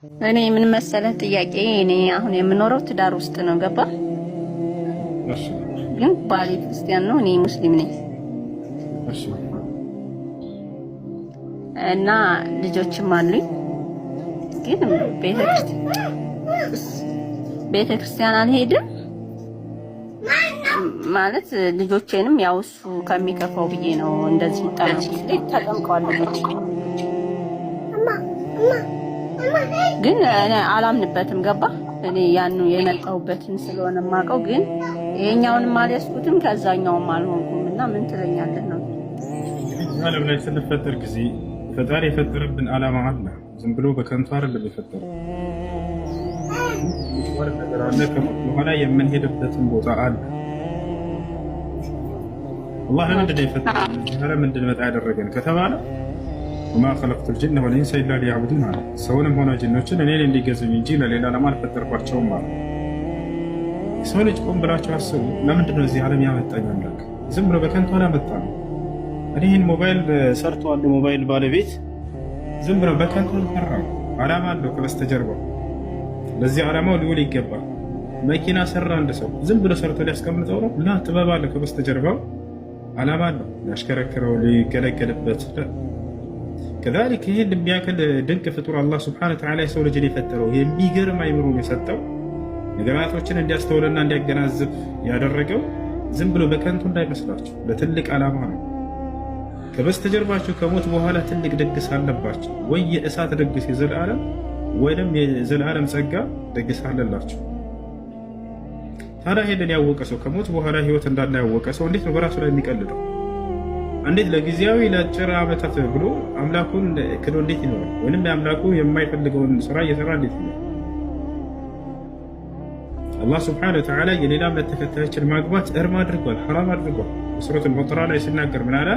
እኔ ምን መሰለህ ጥያቄ እኔ አሁን የምኖረው ትዳር ውስጥ ነው ገባ። እሺ ግን ባሌ ክርስቲያን ነው፣ እኔ ሙስሊም ነኝ። እሺ እና ልጆችም አሉኝ። ግን ቤተክርስቲያን አልሄድም ማለት ልጆቼንም ያው እሱ ከሚከፋው ብዬ ነው እንደዚህ ተጠምቀዋል ልጆች። ግን እኔ አላምንበትም ገባ። እኔ ያን የመጣሁበትን ስለሆነ የማውቀው ግን ይሄኛውንም አልያዝኩትም ከዛኛውም አልሆንኩም። እና ምን ትለኛለህ ነው? ዓለም ላይ ስንፈጠር ጊዜ ፈጣሪ የፈጠረብን ዓላማ አለ። ዝም ብሎ በከንቱ አይደለም የፈጠረው። ነገር አለ። ከሞት በኋላ የምንሄድበትን ቦታ አለ። አላህ ለምንድን ነው የፈጠረን? ለምን እንድንመጣ ያደረገን ከተባለ ወማ ኸለቅቱል ጅነ ወልኢንሰ ኢላ ሊያዕቡዱን አለ። ሰውንም ሆነ ጅኖችን እኔን እንዲገዙኝ እንጂ ለሌላ ዓላማ አልፈጠርኳቸውም አለ። ሰው ልጅ ቆም ብላችሁ አስቡ። ለምንድን ነው እዚህ ዓለም ያመጣኝ አምላክ? ዝም ብሎ በከንቱ አላመጣም። እኔ ይህን ሞባይል ሰርቷል ሞባይል ባለቤት ዝም ብሎ በከንቱ አልሰራም። ዓላማ አለው ከበስተጀርባው። ለዚህ ዓላማው ሊውል ይገባል። መኪና ሰራ አንድ ሰው ዝም ብሎ ሰርቶ ሊያስቀምጠው ነው? ላ ጥበብ አለ ከበስተጀርባው፣ ዓላማ አለው ሊያሽከረክረው ሊገለገልበት። ከዛሊክ ይህን የሚያክል ድንቅ ፍጡር አላህ ስብሐነሁ ወተዓላ የሰው ልጅን የፈጠረው የሚገርም አይምሮን የሰጠው ነገራቶችን እንዲያስተውልና እንዲያገናዝብ ያደረገው ዝም ብሎ በከንቱ እንዳይመስላችሁ ለትልቅ ዓላማ ነው። ከበስተጀርባችሁ ከሞት በኋላ ትልቅ ድግስ አለባቸው። ወይ የእሳት ድግስ የዘላለም ወይም የዘላለም ጸጋ ድግስ አለላቸው። ታዲያ ሄደን ያወቀ ሰው ከሞት በኋላ ህይወት እንዳለ ያወቀ ሰው እንዴት ነው በራሱ ላይ የሚቀልደው? እንዴት ለጊዜያዊ ለአጭር ዓመታት ብሎ አምላኩን ክዶ እንዴት ይኖራል? ወይም የአምላኩ የማይፈልገውን ስራ እየሰራ እንዴት ይኖራል? አላህ ስብሐነሁ ወተዓላ የሌላ እምነት ተከታዮችን ማግባት እርም አድርጓል፣ ሐራም አድርጓል። በሱረቱል በቀራ ላይ ሲናገር ምን አለ?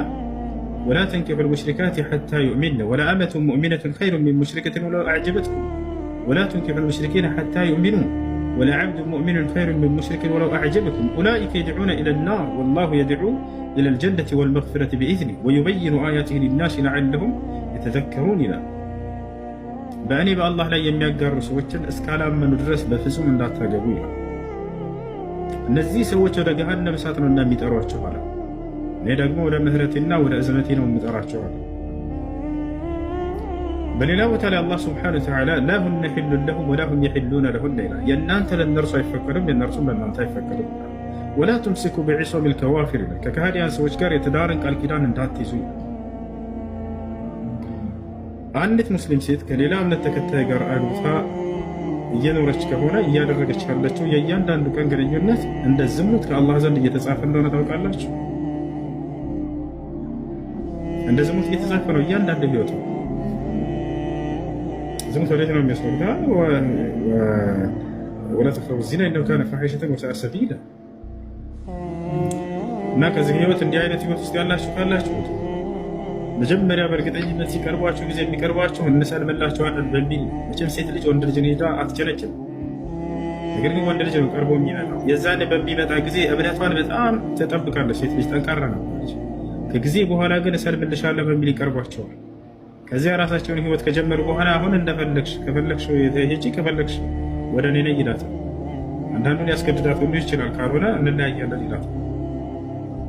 ወላ ተንኪሑል ሙሽሪካት ሐታ ዩእሚንነ ወለአመቱን ሙእሚነቱን ኸይሩን ሚን ሙሽሪከትን ወለው አዕጀበትኩም ወላ ተንኪሑል ሙሽሪኪነ ሐታ ዩእሚኑ ወለዐብዱን ሙእሚኑን ኸይሩን ሚን ሙሽሪኪን ወለው አዕጀበኩም ኡላኢከ የድዑነ ኢለናር ወላሁ የድዑ ኢለል ጀነቲ ወልመግፊረቲ ቢኢዝኒሂ ወዩበይኑ አያቲሂ ሊናሲ ለዐለሁም የተዘከሩን ይላል። በእኔ በአላህ ላይ የሚያጋሩ ሰዎችን እስካላመኑ ድረስ በፍጹም እንዳታገቡ ይላል። እነዚህ ሰዎች ወደ ገሃነም እሳት ነው እንደሚጠሯቸው አለ። እኔ ደግሞ ወደ ምህረቴና ወደ እዝነቴ ነው የምጠራቸው አለ። በሌላ ቦታ ላይ አላህ ስብሐነሁ ወተዓላ ላ ሁነ ሒሉን ለሁም ወላ ሁም የሒሉነ ለሁነ ይላል። የእናንተ ለእነርሱ አይፈቀዱም፣ የእነርሱም ለእናንተ አይፈቀዱም። ወላ ቱምሲኩ ቢዒሶሚል ከዋፊር ይላል። ከከሃዲያን ሰዎች ጋር የትዳርን ቃል ኪዳን እንዳትይዙ ይላል። አንዲት ሙስሊም ሴት ከሌላ እምነት ተከታይ ጋር አግብታ እየኖረች ከሆነ እያደረገች ያለችው የእያንዳንዱ ቀን ግንኙነት እንደ ዝሙት ከአላህ ዘንድ እየተጻፈ እንደሆነ ታውቃላችሁ። እንደ ዝሙት እየተጻፈ ነው እያንዳንዱ ህይወቱ። ዝሙት ወዴት ነው የሚያስወርዳ? ወላ ተቅረቡ ዚና ኢነሁ ካነ ፋሒሸተን ወሰአ ሰቢላ። እና ከዚህ ህይወት እንዲህ አይነት ህይወት ውስጥ ያላችሁ ካላችሁ መጀመሪያ በእርግጠኝነት ሲቀርቧችሁ ጊዜ የሚቀርቧችሁ እንሰልምላችኋለን በሚል መቼም ሴት ልጅ ወንድ ልጅን ሄዳ አትጨነጭም። ነገር ግን ወንድ ልጅ ነው ቀርቦ የሚመጣው። የዛኔ በሚመጣ ጊዜ እምነቷን በጣም ተጠብቃለች። ሴት ልጅ ጠንካራ ነበረች። ከጊዜ በኋላ ግን እሰልምልሻለሁ በሚል ይቀርቧቸዋል። ከዚያ ራሳቸውን ህይወት ከጀመሩ በኋላ አሁን እንደፈለግሽ ከፈለግሽ ሂጂ ከፈለግሽ ወደ እኔ ነይ ይላታል። አንዳንዱን ያስገድዳት ሁሉ ይችላል። ካልሆነ እንለያያለን ይላታል።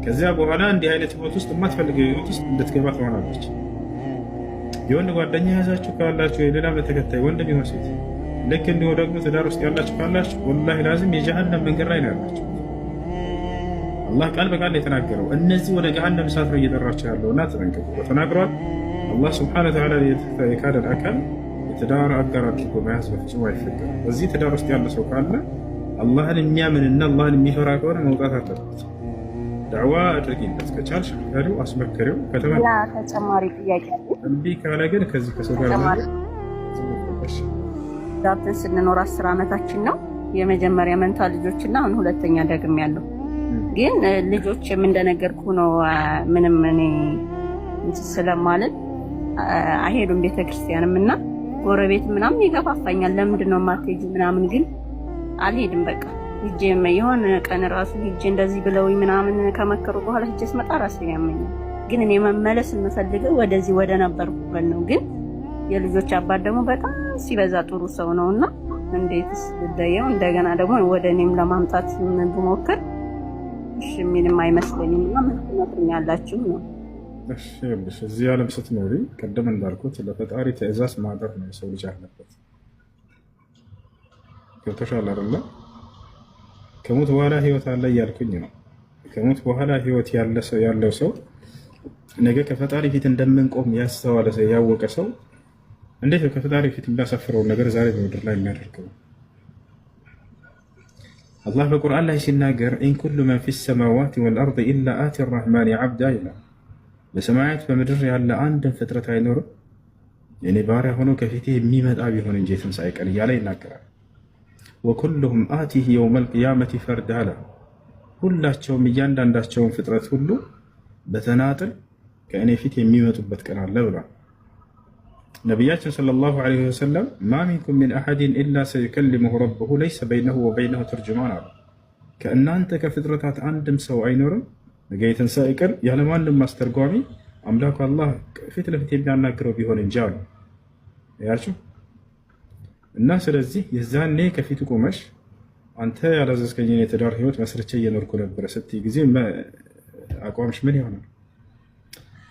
ከዚያ በኋላ እንዲህ አይነት ህይወት ውስጥ የማትፈልገው ህይወት ውስጥ እንድትገባ ትሆናለች። የወንድ ጓደኛ ያዛችሁ ካላችሁ የሌላ እምነት ተከታይ ወንድ ቢሆን ሴት፣ ልክ እንዲሁ ደግሞ ትዳር ውስጥ ያላችሁ ካላችሁ ወላሂ ላዚም የጀሃነም መንገድ ላይ ነው ያላችሁ። አላህ ቃል በቃል የተናገረው እነዚህ ወደ ገሃነም እሳት ነው እየጠራቸው ያለው እና ተጠንቀቁ ተናግሯል። አላህ ስብሐነሁ ወተዓላ የካደን አካል የትዳር አጋር አድርጎ መያዝ በፍጹም አይፈቀድም። በዚህ ትዳር ውስጥ ያለ ሰው ካለ አላህን የሚያምንና አላህን የሚፈራ ከሆነ መውጣት አለበት። ዳዕዋ አድርጊለት ከቻልሽ ከሪው አስመከሪው ተጨማሪ ጥያቄ እምቢ ካለ ግን ከዚህ ከሰው ጋር ዳብተን ስንኖር 10 ዓመታችን ነው። የመጀመሪያ መንታ ልጆችና አሁን ሁለተኛ ደግም ያለው ግን ልጆችም እንደነገርኩ ነው። ምንም እኔ ስለማልን አይሄዱም ቤተክርስቲያንም እና ጎረቤት ምናምን ይገፋፋኛል። ለምንድን ነው የማትሄጂው ምናምን ግን አልሄድም በቃ ሂጄ የሆነ ቀን ራሱ ሂጄ እንደዚህ ብለውኝ ምናምን ከመከሩ በኋላ ሂጄ ስመጣ ራሴን ያመኛል። ግን እኔ መመለስ የምፈልገው ወደዚህ ወደ ነበርኩበት ነው። ግን የልጆች አባት ደግሞ በጣም ሲበዛ ጥሩ ሰው ነውና እንዴትስ ልደየው? እንደገና ደግሞ ወደ እኔም ለማምጣት ብሞክር እሺ ምንም አይመስለኝም እና ምን ትመክሩኛላችሁ ነው? እሺ ይኸውልሽ እዚህ ዓለም ስትኖሪ ቅድም እንዳልኩት ለፈጣሪ ትእዛዝ ማድረግ ነው የሰው ልጅ አለበት። ገብቶሻል አይደለ? ከሞት በኋላ ህይወት አለ እያልኩኝ ነው። ከሞት በኋላ ህይወት ያለው ሰው ነገ ከፈጣሪ ፊት እንደምንቆም ያስተዋለ ሰው ያወቀ ሰው እንዴት ከፈጣሪ ፊት የሚያሳፍረውን ነገር ዛሬ በምድር ላይ የሚያደርገው? አላህ በቁርአን ላይ ሲናገር ኢን ኩሉ መን ፊ ሰማዋት ወልአርድ ኢላ አቲ ረሕማን ዓብዳ ይላል። በሰማያት በምድር ያለ አንድን ፍጥረት አይኖርም የኔ ባሪያ ሆኖ ከፊቴ የሚመጣ ቢሆን እንጂ የትንሣኤ ቀን እያለ ይናገራል። ወኩሉሁም አቲህ የውመል ቂያመቲ ፈርዳ አለ። ሁላቸውም እያንዳንዳቸውን ፍጥረት ሁሉ በተናጥል ከእኔ ፊት የሚመጡበት ቀን አለ ብሏል። ነቢያችን ሰለላሁ ዐለይሂ ወሰለም ማ ሚንኩም ሚን አሐድን ኢላ ሰዩከሊሙሁ ረቡሁ ለይሰ በይነሁ ወበይነሁ ተርጅማን አሉ። ከእናንተ ከፍጥረታት አንድም ሰው አይኖርም ነገ የትንሣኤ ቀን ያለማንም አስተርጓሚ አምላኩ አላህ ፊት ለፊት የሚያናግረው ቢሆን እንጂ አሉ። ያችሁ እና ስለዚህ የዛኔ ከፊቱ ቆመሽ አንተ ያላዘዝከኝን የትዳር ህይወት መስርቼ እየኖርኩ ነበረ ስትይ ጊዜ አቋምሽ ምን ይሆናል?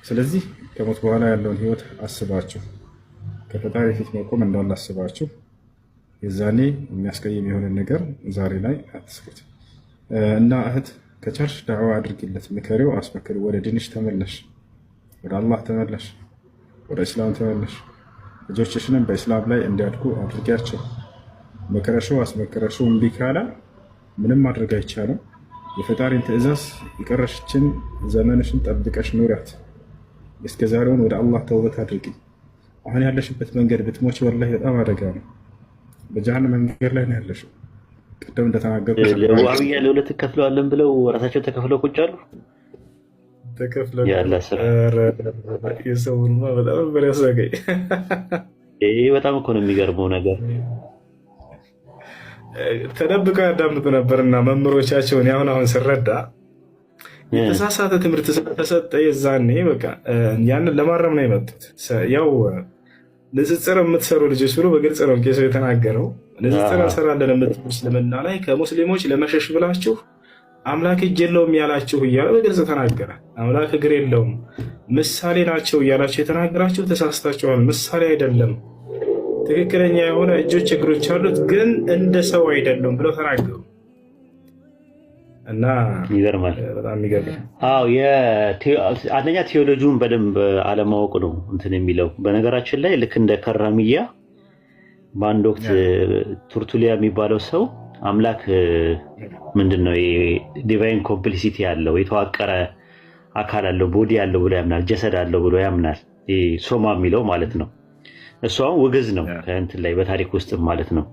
ስለዚህ ከሞት በኋላ ያለውን ህይወት አስባችሁ ከፈጣሪ ፊት መቆም እንዳላስባችሁ የዛኔ የሚያስቀይም የሆነ ነገር ዛሬ ላይ አትስሩት። እና እህት ከቻልሽ ዳዕዋ አድርጊለት፣ ምከሪው፣ አስመክሪ። ወደ ዲንሽ ተመለሽ፣ ወደ አላህ ተመለሽ፣ ወደ እስላም ተመለሽ። ልጆችሽንም በእስላም ላይ እንዲያድጉ አድርጊያቸው። መከረሽው አስመከረሽው እምቢ ካለ ምንም ማድረግ አይቻልም። የፈጣሪን ትእዛዝ የቀረሽችን ዘመንሽን ጠብቀሽ ኑሪያት። እስከ ዛሬውን ወደ አላህ ተውበት አድርጊ። አሁን ያለሽበት መንገድ ብትሞች ወላሂ በጣም አደጋ ነው። በጀሃነም መንገድ ላይ ነው ያለሽው። ቅድም እንደተናገርኩት ዋህብያ ለሁለት ተከፍለዋለን ብለው ራሳቸው ተከፍለው ቁጭ አሉ። ተከፍለው ያለ ስራ የሰውንማ በጣም ነበር ያሳቀኝ። ይሄ በጣም እኮ ነው የሚገርመው ነገር። ተደብቀው ያዳምጡ ነበርና መምህሮቻቸውን አሁን ስረዳ የተሳሳተ ትምህርት ስለተሰጠ የዛኔ በቃ ያንን ለማረም ነው የመጡት። ያው ንጽጽር የምትሰሩ ልጆች ብሎ በግልጽ ነው ቄሱ የተናገረው። ንጽጽር እንሰራለን የምትሉ እስልምና ላይ ከሙስሊሞች ለመሸሽ ብላችሁ አምላክ እጅ የለውም ያላችሁ እያለ በግልጽ ተናገረ። አምላክ እግር የለውም ምሳሌ ናቸው እያላችሁ የተናገራችሁ ተሳስታችኋል። ምሳሌ አይደለም፣ ትክክለኛ የሆነ እጆች እግሮች አሉት፣ ግን እንደ ሰው አይደለም ብለው ተናገሩ። እና ይገርማል፣ በጣም ይገርማል። አዎ አንደኛ ቴዎሎጂውን በደንብ አለማወቅ ነው እንትን የሚለው። በነገራችን ላይ ልክ እንደ ከራሚያ በአንድ ወቅት ቱርቱሊያ የሚባለው ሰው አምላክ ምንድነው ዲቫይን ኮምፕሊሲቲ ያለው የተዋቀረ አካል አለው ቦዲ አለው ብሎ ያምናል፣ ጀሰድ አለው ብሎ ያምናል። ሶማ የሚለው ማለት ነው። እሱ አሁን ውግዝ ነው ከእንትን ላይ በታሪክ ውስጥ ማለት ነው።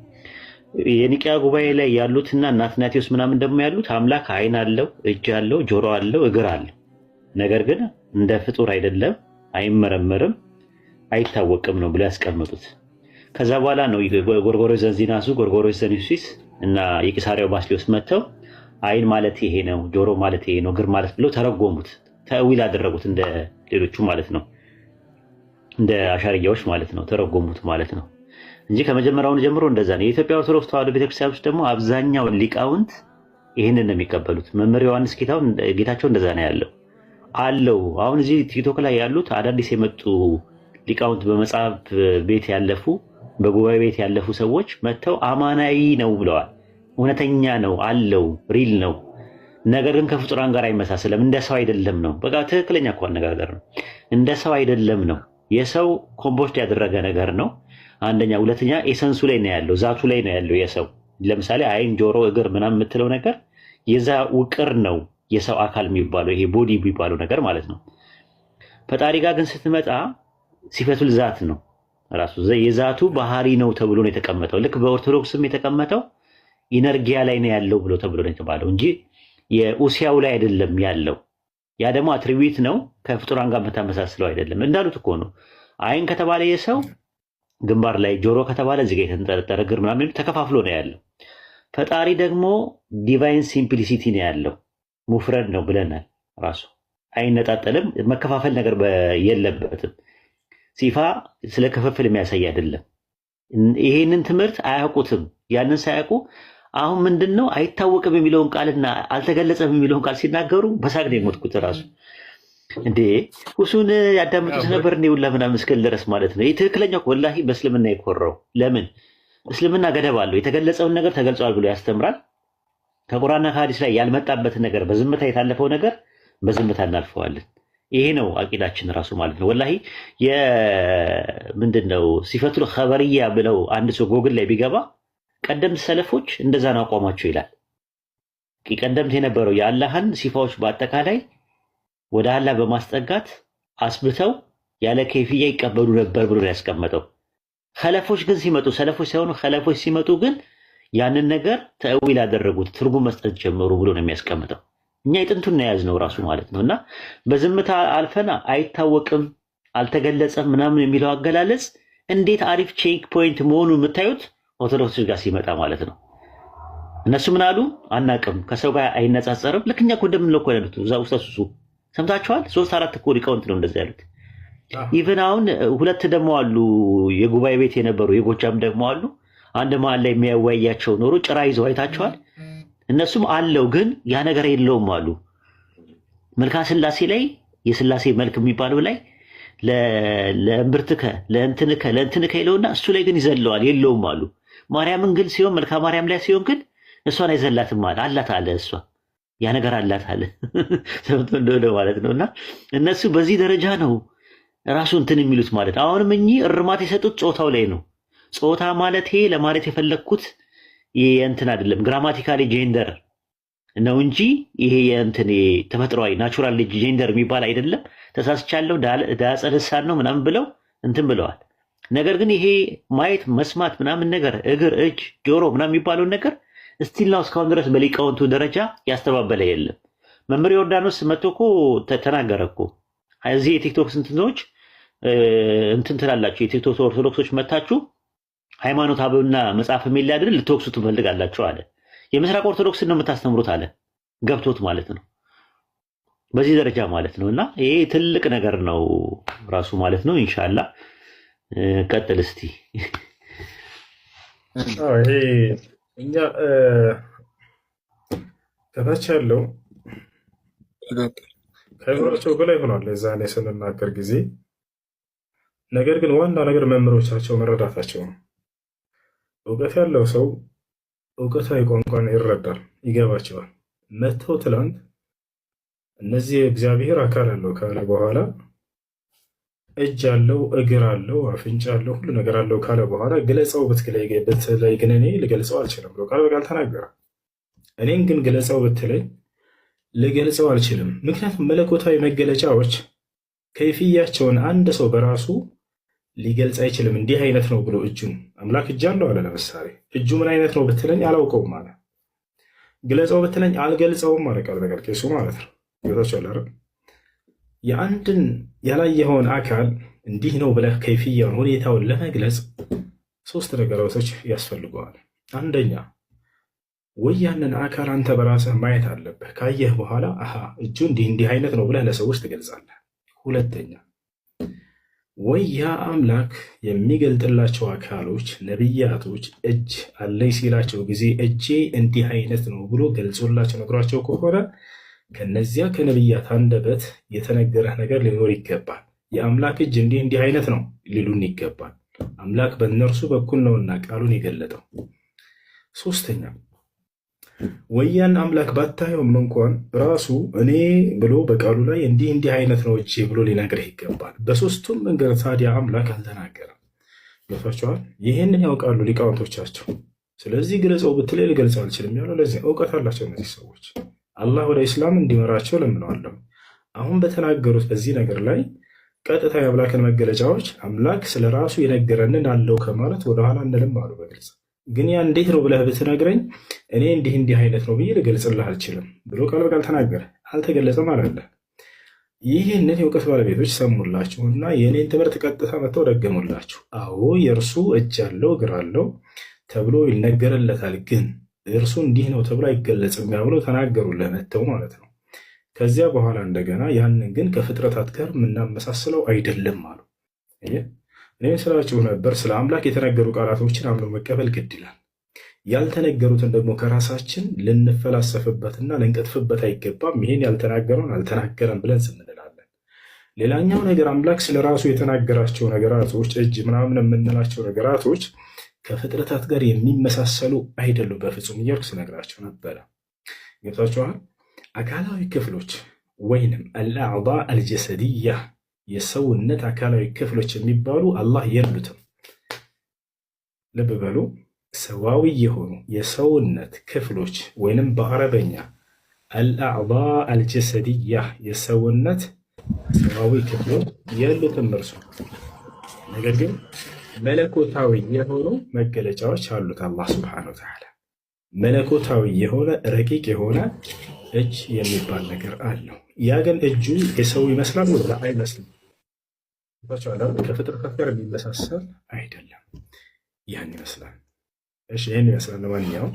የኒቂያ ጉባኤ ላይ ያሉትና እና አትናቴዎስ ምናምን ደግሞ ያሉት አምላክ አይን አለው፣ እጅ አለው፣ ጆሮ አለው፣ እግር አለው፣ ነገር ግን እንደ ፍጡር አይደለም፣ አይመረመርም፣ አይታወቅም ነው ብለው ያስቀምጡት። ከዛ በኋላ ነው ጎርጎርዮስ ዘንዚናሱ፣ ጎርጎርዮስ ዘኒሲስ እና የቂሳሪያው ባስልዮስ መጥተው አይን ማለት ይሄ ነው፣ ጆሮ ማለት ይሄ ነው፣ እግር ማለት ብለው ተረጎሙት፣ ተዊል አደረጉት። እንደ ሌሎቹ ማለት ነው፣ እንደ አሻርያዎች ማለት ነው፣ ተረጎሙት ማለት ነው እንጂ ከመጀመሪያውን ጀምሮ እንደዛ ነው። የኢትዮጵያ ኦርቶዶክስ ተዋሕዶ ቤተክርስቲያን ውስጥ ደግሞ አብዛኛው ሊቃውንት ይህንን ነው የሚቀበሉት። መምህር ዮሐንስ ጌታቸው እንደዛ ነው ያለው አለው። አሁን እዚህ ቲክቶክ ላይ ያሉት አዳዲስ የመጡ ሊቃውንት በመጽሐፍ ቤት ያለፉ በጉባኤ ቤት ያለፉ ሰዎች መጥተው አማናዊ ነው ብለዋል። እውነተኛ ነው አለው፣ ሪል ነው፣ ነገር ግን ከፍጡራን ጋር አይመሳሰልም፣ እንደ ሰው አይደለም ነው። በቃ ትክክለኛ እኮ አነጋገር ነው። እንደ ሰው አይደለም ነው። የሰው ኮምፖስት ያደረገ ነገር ነው አንደኛ። ሁለተኛ ኤሰንሱ ላይ ነው ያለው፣ ዛቱ ላይ ነው ያለው የሰው። ለምሳሌ አይን፣ ጆሮ፣ እግር ምናምን የምትለው ነገር የዛ ውቅር ነው የሰው አካል የሚባለው ይሄ ቦዲ የሚባለው ነገር ማለት ነው። ፈጣሪ ጋር ግን ስትመጣ ሲፈቱል ዛት ነው ራሱ የዛቱ ባህሪ ነው ተብሎ ነው የተቀመጠው። ልክ በኦርቶዶክስም የተቀመጠው ኢነርጊያ ላይ ነው ያለው ብሎ ተብሎ ነው የተባለው እንጂ የኡሲያው ላይ አይደለም ያለው። ያ ደግሞ አትሪቢዩት ነው፣ ከፍጡራን ጋር መታመሳስለው አይደለም። እንዳሉት እኮ ነው አይን ከተባለ የሰው ግንባር ላይ፣ ጆሮ ከተባለ እዚህ ጋር የተንጠለጠለ እግር ምናምን ተከፋፍሎ ነው ያለው። ፈጣሪ ደግሞ ዲቫይን ሲምፕሊሲቲ ነው ያለው፣ ሙፍረድ ነው ብለናል። ራሱ አይነጣጠልም፣ መከፋፈል ነገር የለበትም። ሲፋ ስለ ክፍፍል የሚያሳይ አይደለም። ይሄንን ትምህርት አያውቁትም። ያንን ሳያውቁ አሁን ምንድነው አይታወቅም የሚለውን ቃልና አልተገለጸም የሚለውን ቃል ሲናገሩ በሳቅ ነው የሞትኩት ራሱ። እንዴ እሱን ያዳምጡት ነበር እንዴ ሁላ ምናምን እስክል ድረስ ማለት ነው። ይህ ትክክለኛው ወላሂ በእስልምና የኮራው ለምን እስልምና ገደብ አለው። የተገለጸውን ነገር ተገልጿል ብሎ ያስተምራል። ከቁርአንና ከሐዲስ ላይ ያልመጣበትን ነገር በዝምታ የታለፈው ነገር በዝምታ እናልፈዋለን። ይሄ ነው አቂዳችን ራሱ ማለት ነው። ወላሂ ምንድነው ሲፈቱል ኸበርያ ብለው አንድ ሰው ጎግል ላይ ቢገባ ቀደምት ሰለፎች እንደዛ ነው አቋማቸው ይላል። ቀደምት የነበረው የአላህን ሲፋዎች በአጠቃላይ ወደ አላህ በማስጠጋት አስብተው ያለ ከይፍያ ይቀበሉ ነበር ብሎ ያስቀመጠው። ኸለፎች ግን ሲመጡ ሰለፎች ሳይሆኑ ኸለፎች ሲመጡ ግን ያንን ነገር ተእዊል ያደረጉት ትርጉም መስጠት ጀመሩ ብሎ ነው የሚያስቀምጠው። እኛ የጥንቱን ነው የያዝነው ራሱ ማለት ነው። እና በዝምታ አልፈና አይታወቅም አልተገለጸም ምናምን የሚለው አገላለጽ እንዴት አሪፍ ቼክ ፖይንት መሆኑን የምታዩት ኦርቶዶክስ ጋር ሲመጣ ማለት ነው። እነሱ ምን አሉ? አናቅም፣ ከሰው ጋር አይነጻጸርም። ልክ እኛ እኮ እንደምንለው እኮ ያሉት እዛ ውስጥ ሰምታችኋል። 3-4 እኮ ሊቃውንት ነው እንደዛ ያሉት። ኢቨን አሁን ሁለት ደግሞ አሉ የጉባኤ ቤት የነበሩ የጎጃም ደግሞ አሉ። አንድ መሀል ላይ የሚያወያያቸው ኖሮ ጭራ ይዘው አይታችኋል። እነሱም አለው ግን ያ ነገር የለውም አሉ። መልካ ስላሴ ላይ የስላሴ መልክ የሚባለው ላይ ለእምብርትከ ለእንትንከ ይለውና እሱ ላይ ግን ይዘለዋል የለውም አሉ። ማርያምን ግን ሲሆን መልካ ማርያም ላይ ሲሆን ግን እሷን አይዘላትም አለ። አላት አለ እሷ ያ ነገር አላት አለ። ሰምቶ እንደሆነ ማለት ነው። እና እነሱ በዚህ ደረጃ ነው ራሱ እንትን የሚሉት ማለት። አሁንም እኚህ እርማት የሰጡት ጾታው ላይ ነው። ጾታ ማለት ይሄ ለማለት የፈለግኩት የእንትን አይደለም፣ ግራማቲካሊ ጄንደር ነው እንጂ ይሄ የእንትን ተፈጥሯዊ ናቹራል ጄንደር የሚባል አይደለም። ተሳስቻለሁ ዳጸ ልሳን ነው ምናምን ብለው እንትን ብለዋል። ነገር ግን ይሄ ማየት መስማት ምናምን ነገር እግር፣ እጅ፣ ጆሮ ምናምን የሚባለውን ነገር እስቲል ነው እስካሁን ድረስ በሊቃውንቱ ደረጃ ያስተባበለ የለም። መምህር ዮርዳኖስ መጥቶ እኮ ተናገረ እኮ እዚህ የቲክቶክ ስንትኖች እንትን ትላላችሁ የቲክቶክ ኦርቶዶክሶች መታችሁ ሃይማኖት አበውና መጽሐፍ የሚል አይደል ልትወቅሱ ትፈልጋላችሁ አለ። የምስራቅ ኦርቶዶክስን ነው የምታስተምሩት አለ። ገብቶት ማለት ነው በዚህ ደረጃ ማለት ነው። እና ይሄ ትልቅ ነገር ነው ራሱ ማለት ነው። ኢንሻአላህ ቀጥል እስቲ። ይሄ እኛ ከታች ያለው ከእግራቸው በላይ ሆኗል የዛኔ ስንናገር ጊዜ። ነገር ግን ዋና ነገር መምህሮቻቸው መረዳታቸው ነው። እውቀት ያለው ሰው እውቀታዊ ቋንቋን ይረዳል፣ ይገባቸዋል። መተው ትላንት እነዚህ የእግዚአብሔር አካል አለው ካለ በኋላ እጅ አለው፣ እግር አለው፣ አፍንጫ አለው፣ ሁሉ ነገር አለው ካለ በኋላ ግለጸው ብትለይ ግን እኔ ልገልጸው አልችልም ብሎ ቃል በቃል ተናገረ። እኔን ግን ግለጸው ብትለይ ልገልጸው አልችልም። ምክንያቱም መለኮታዊ መገለጫዎች ከይፍያቸውን አንድ ሰው በራሱ ሊገልጽ አይችልም። እንዲህ አይነት ነው ብሎ እጁን አምላክ እጅ አለው አለ። ለምሳሌ እጁ ምን አይነት ነው ብትለኝ አላውቀውም አለ። ግለጸው ብትለኝ አልገልጸውም አለ ቃል በቃል ቄሱ ማለት ነው። ጌታቸው የአንድን ያላየኸውን አካል እንዲህ ነው ብለህ ከይፍያውን ሁኔታውን ለመግለጽ 3 ነገሮች ያስፈልገዋል። አንደኛ ወይ ያንን አካል አንተ በራስህ ማየት አለብህ። ካየህ በኋላ አሃ እጁ እንዲህ አይነት ነው ብለህ ለሰዎች ትገልጻለህ። ሁለተኛ ወይ ያ አምላክ የሚገልጥላቸው አካሎች ነቢያቶች እጅ አለኝ ሲላቸው ጊዜ እጄ እንዲህ አይነት ነው ብሎ ገልጾላቸው ነግሯቸው ከሆነ ከነዚያ ከነቢያት አንደበት የተነገረህ ነገር ሊኖር ይገባል። የአምላክ እጅ እንዲህ አይነት ነው ሊሉን ይገባል። አምላክ በእነርሱ በኩል ነውና ቃሉን የገለጠው። ሶስተኛ ወያን አምላክ ባታየውም እንኳን ራሱ እኔ ብሎ በቃሉ ላይ እንዲህ አይነት ነው እጄ ብሎ ሊነግርህ ይገባል። በሶስቱም መንገድ ታዲያ አምላክ አልተናገረም። ገብቷቸዋል። ይህንን ያውቃሉ ሊቃውንቶቻቸው። ስለዚህ ግለጸው ብትለይ ልገልጸው አልችልም ያለው ለዚህ እውቀት አላቸው እነዚህ ሰዎች። አላህ ወደ ኢስላም እንዲመራቸው ለምነዋለሁ። አሁን በተናገሩት በዚህ ነገር ላይ ቀጥታ የአምላክን መገለጫዎች አምላክ ስለ ራሱ የነገረንን አለው ከማለት ወደኋላ እንልም አሉ በግልጽ። ግን ያ እንዴት ነው ብለህ ብትነግረኝ እኔ እንዲህ አይነት ነው ብዬ ልገልጽልህ አልችልም ብሎ ቃል በቃል ተናገረ። አልተገለጸም አላለ። ይህንን የእውቀት ባለቤቶች ሰሙላችሁና የእኔን ትምህርት ቀጥታ መጥተው ደገሙላችሁ። አዎ የእርሱ እጅ አለው እግር አለው ተብሎ ይነገርለታል፣ ግን እርሱ እንዲህ ነው ተብሎ አይገለጽም ብለው ተናገሩ ለመተው ማለት ነው። ከዚያ በኋላ እንደገና ያንን ግን ከፍጥረታት ጋር የምናመሳስለው አይደለም አሉ። እኔ ስላችሁ ነበር ስለ አምላክ የተነገሩ ቃላቶችን አምኖ መቀበል ግድ ይላል። ያልተነገሩትን ደግሞ ከራሳችን ልንፈላሰፍበትና ልንቀጥፍበት አይገባም። ይሄን ያልተናገረውን አልተናገረም ብለን ስንላለን። ሌላኛው ነገር አምላክ ስለ ራሱ የተናገራቸው ነገራቶች እጅ ምናምን የምንላቸው ነገራቶች ከፍጥረታት ጋር የሚመሳሰሉ አይደሉም በፍጹም እያልኩ ስነግራቸው ነበረ። ገብታችኋል? አካላዊ ክፍሎች ወይንም አልአዕዳ አልጀሰድያ የሰውነት አካላዊ ክፍሎች የሚባሉ አላህ የሉትም። ልብ በሉ። ሰዋዊ የሆኑ የሰውነት ክፍሎች ወይንም በአረበኛ አልአዕዳ አልጀሰድያ የሰውነት ሰዋዊ ክፍሎች የሉትም እርሱ። ነገር ግን መለኮታዊ የሆኑ መገለጫዎች አሉት አላህ ሱብሓነሁ ወተዓላ። መለኮታዊ የሆነ ረቂቅ የሆነ እጅ የሚባል ነገር አለው። ያ ግን እጁ የሰው ይመስላል ወላ አይመስልም? ከፍጥረታት ጋር የሚመሳሰል አይደለም። ያን ይመስላል። እሺ ይህን ይመስላል። ለማንኛውም